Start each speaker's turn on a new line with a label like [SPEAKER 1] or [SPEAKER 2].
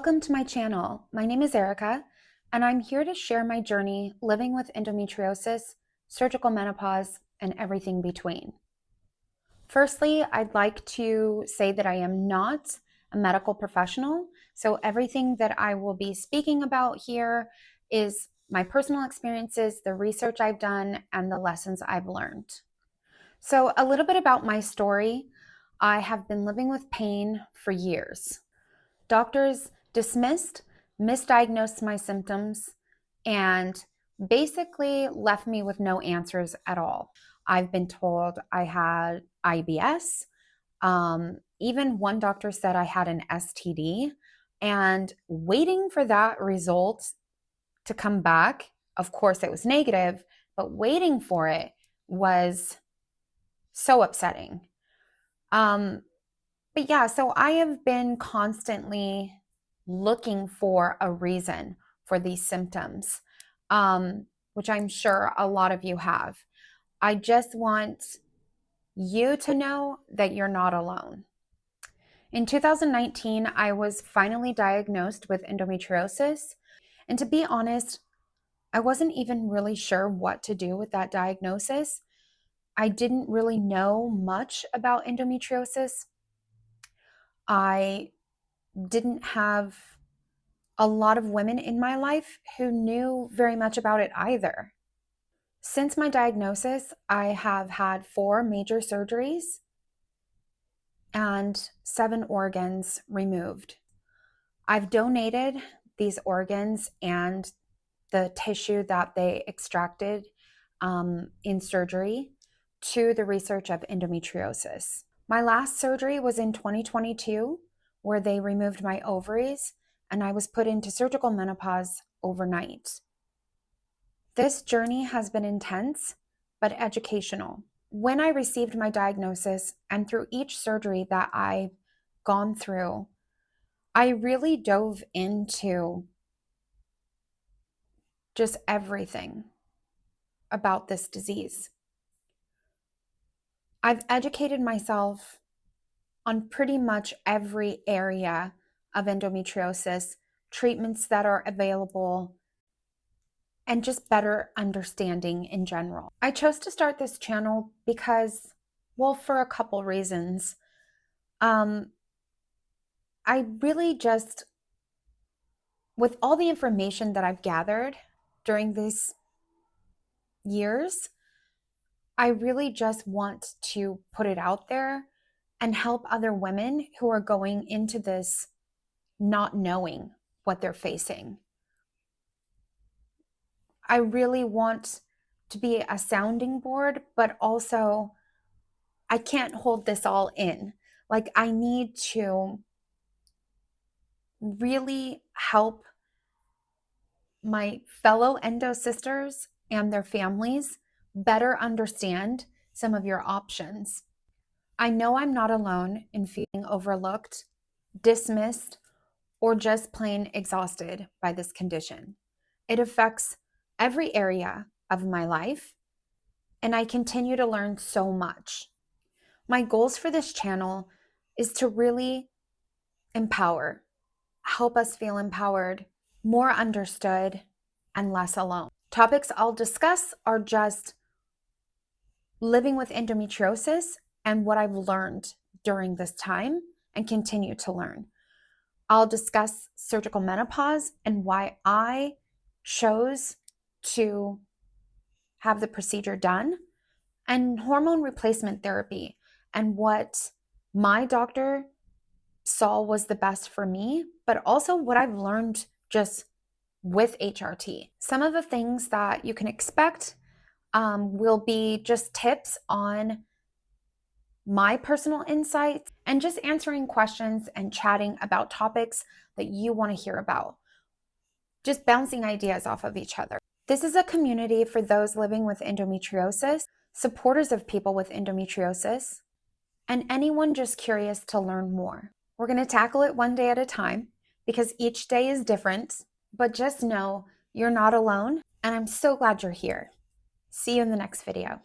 [SPEAKER 1] Welcome to my channel. My name is Erica, and I'm here to share my journey living with endometriosis, surgical menopause, and everything between. Firstly, I'd like to say that I am not a medical professional, so everything that I will be speaking about here is my personal experiences, the research I've done, and the lessons I've learned. So, a little bit about my story. I have been living with pain for years. Doctors dismissed, misdiagnosed my symptoms, and basically left me with no answers at all. I've been told I had IBS. Even one doctor said I had an STD, and waiting for that result to come back, of course, it was negative, but waiting for it was so upsetting. But yeah, so I have been constantly looking for a reason for these symptoms, which I'm sure a lot of you have. I just want you to know that you're not alone. In 2019, I was finally diagnosed with endometriosis. And to be honest, I wasn't even really sure what to do with that diagnosis. I didn't really know much about endometriosis. I didn't have a lot of women in my life who knew very much about it either. Since my diagnosis, I have had 4 major surgeries and 7 organs removed. I've donated these organs and the tissue that they extracted in surgery to the research of endometriosis. My last surgery was in 2022, where they removed my ovaries and I was put into surgical menopause overnight. This journey has been intense, but educational. When I received my diagnosis and through each surgery that I've gone through, I really dove into just everything about this disease. I've educated myself on pretty much every area of endometriosis, treatments that are available, and just better understanding in general. I chose to start this channel because, well, for a couple reasons. I really just, with all the information that I've gathered during these years, I really just want to put it out there and help other women who are going into this not knowing what they're facing. I really want to be a sounding board, but also I can't hold this all in. Like, I need to really help my fellow endo sisters and their families better understand some of your options. I know I'm not alone in feeling overlooked, dismissed, or just plain exhausted by this condition. It affects every area of my life, and I continue to learn so much. My goals for this channel is to really empower, help us feel empowered, more understood, and less alone. Topics I'll discuss are just living with endometriosis and what I've learned during this time and continue to learn. I'll discuss surgical menopause and why I chose to have the procedure done, and hormone replacement therapy and what my doctor saw was the best for me, but also what I've learned just with HRT. Some of the things that you can expect will be just tips on my personal insights and just answering questions and chatting about topics that you want to hear about. Just bouncing ideas off of each other. This is a community for those living with endometriosis, supporters of people with endometriosis, and anyone just curious to learn more. We're going to tackle it one day at a time because each day is different, but just know you're not alone, and I'm so glad you're here. See you in the next video.